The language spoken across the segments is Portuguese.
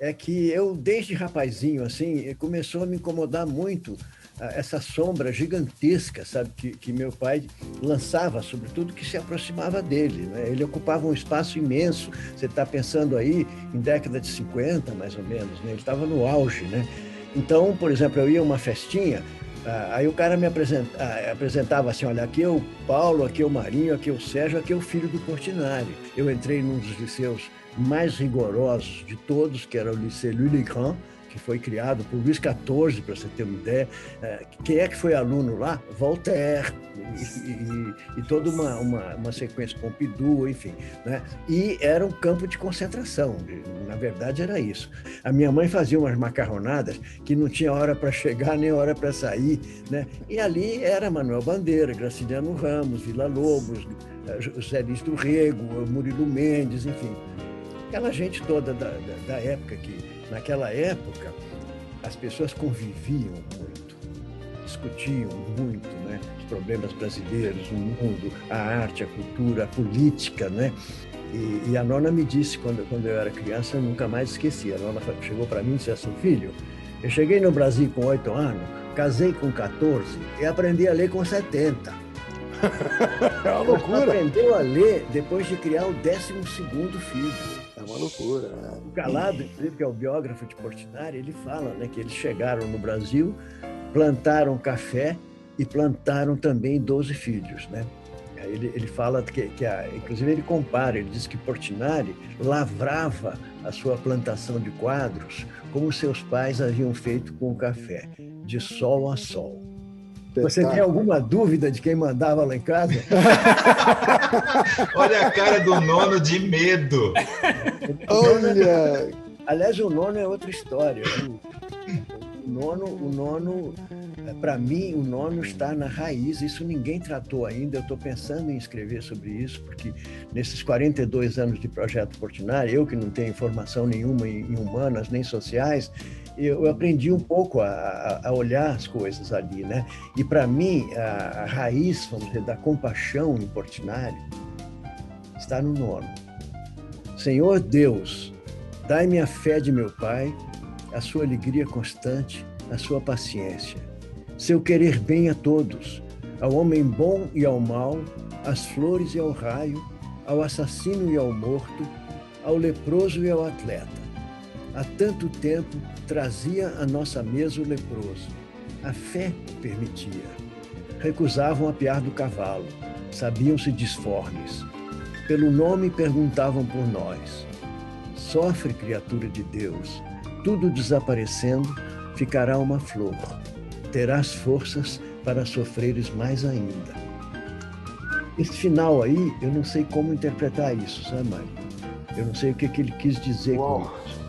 é que eu, desde rapazinho, assim, começou a me incomodar muito essa sombra gigantesca, sabe, que meu pai lançava sobre tudo que se aproximava dele, né? Ele ocupava um espaço imenso. Você está pensando aí em década de 50, mais ou menos, né? Ele estava no auge, né? Então, por exemplo, eu ia a uma festinha, aí o cara apresentava assim, olha, aqui é o Paulo, aqui é o Marinho, aqui é o Sérgio, aqui é o filho do Portinari. Eu entrei num dos liceus mais rigorosos de todos, que era o Lycée Louis-le-Grand, que foi criado por Luís XIV, para você ter uma ideia. Quem é que foi aluno lá? Voltaire, e toda uma sequência, Pompidou, enfim. Né? E era um campo de concentração, na verdade era isso. A minha mãe fazia umas macarronadas que não tinha hora para chegar nem hora para sair, né? E ali era Manuel Bandeira, Graciliano Ramos, Villa-Lobos, José Lins do Rego, Murilo Mendes, enfim. Aquela gente toda da época que, naquela época, as pessoas conviviam muito, discutiam muito, né? Os problemas brasileiros, o mundo, a arte, a cultura, a política, né? E a nona me disse, quando eu era criança, eu nunca mais esqueci. A nona chegou para mim e disse assim, filho, eu cheguei no Brasil com 8 anos, casei com 14 e aprendi a ler com 70. É uma loucura. Aprendeu a ler depois de criar o 12º filho. É uma loucura, né? O Calado, inclusive, que é o biógrafo de Portinari, ele fala, né, que eles chegaram no Brasil, plantaram café e plantaram também 12 filhos, né? Ele fala inclusive ele compara, ele diz que Portinari lavrava a sua plantação de quadros como seus pais haviam feito com o café, de sol a sol. Você tem alguma dúvida de quem mandava lá em casa? Olha a cara do nono de medo. Olha! Aliás, o nono é outra história. O nono, para mim, o nono está na raiz. Isso ninguém tratou ainda. Eu estou pensando em escrever sobre isso, porque nesses 42 anos de Projeto Portinari, eu que não tenho formação nenhuma em humanas nem sociais, eu aprendi um pouco a olhar as coisas ali, né? E para mim, a raiz, vamos dizer, da compaixão em Portinari está no nono. Senhor Deus, dai-me a fé de meu pai, a sua alegria constante, a sua paciência. Seu querer bem a todos, ao homem bom e ao mal, às flores e ao raio, ao assassino e ao morto, ao leproso e ao atleta. Há tanto tempo trazia à nossa mesa o leproso. A fé permitia. Recusavam apear do cavalo, sabiam-se disformes. Pelo nome perguntavam por nós. Sofre, criatura de Deus, tudo desaparecendo, ficará uma flor. Terás forças para sofreres mais ainda. Esse final aí, eu não sei como interpretar isso, sabe, Mário? Eu não sei o que ele quis dizer com isso.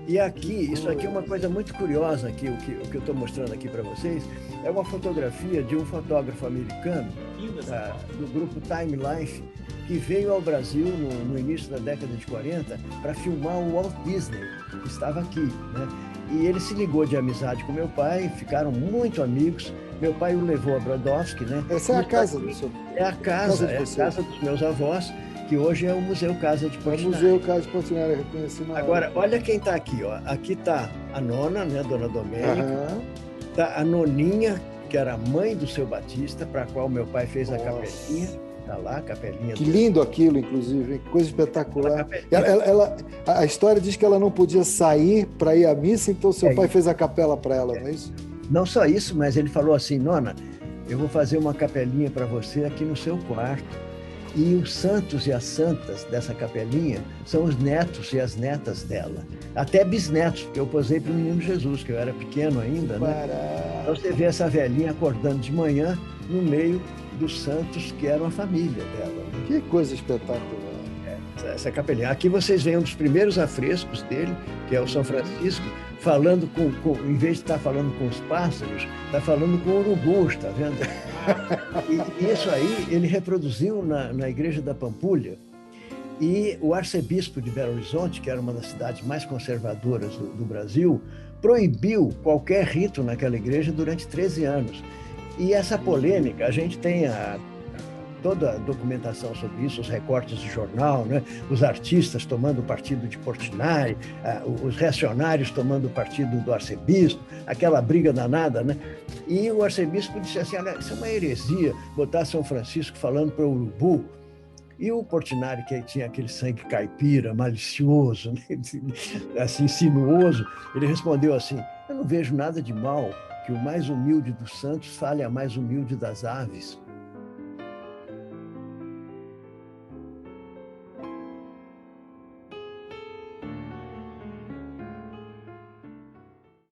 E aqui, isso aqui é uma coisa muito curiosa, aqui, o que eu estou mostrando aqui para vocês, é uma fotografia de um fotógrafo americano, do grupo Time Life, que veio ao Brasil no início da década de 40 para filmar o Walt Disney, que estava aqui, né? E ele se ligou de amizade com meu pai, ficaram muito amigos. Meu pai o levou a Brodowski, né? Essa é a casa do seu... É a casa dos meus avós, que hoje é o Museu Casa de Portinari. É o Museu Casa de Portinari, reconheci na Agora, hora. olha quem está aqui, ó. Aqui está a nona, né, Dona Domênica. Está a noninha, que era a mãe do seu Batista, para a qual meu pai fez a capelinha. Está lá, a capelinha. Que lindo aquilo, inclusive, hein? Coisa espetacular. A história diz que ela não podia sair para ir à missa, então seu pai fez a capela para ela, não é isso? Não só isso, mas ele falou assim, nona, eu vou fazer uma capelinha para você aqui no seu quarto. E os santos e as santas dessa capelinha são os netos e as netas dela. Até bisnetos, porque eu posei para o menino Jesus, que eu era pequeno ainda, né? Então você vê essa velhinha acordando de manhã no meio dos santos que eram a família dela. Né? Que coisa espetacular. Essa capelinha. Aqui vocês veem um dos primeiros afrescos dele, que é o São Francisco, falando em vez de estar falando com os pássaros, está falando com urubus, está vendo? E isso aí ele reproduziu na Igreja da Pampulha. E o arcebispo de Belo Horizonte, que era uma das cidades mais conservadoras do Brasil, proibiu qualquer rito naquela igreja durante 13 anos. E essa polêmica, a gente tem toda a documentação sobre isso, os recortes de jornal, né? Os artistas tomando partido de Portinari, os reacionários tomando partido do arcebispo, aquela briga danada, né? E o arcebispo disse assim, olha, isso é uma heresia, botar São Francisco falando para o urubu. E o Portinari, que tinha aquele sangue caipira, malicioso, né? Assim, sinuoso, ele respondeu assim, eu não vejo nada de mal que o mais humilde dos santos fale a mais humilde das aves.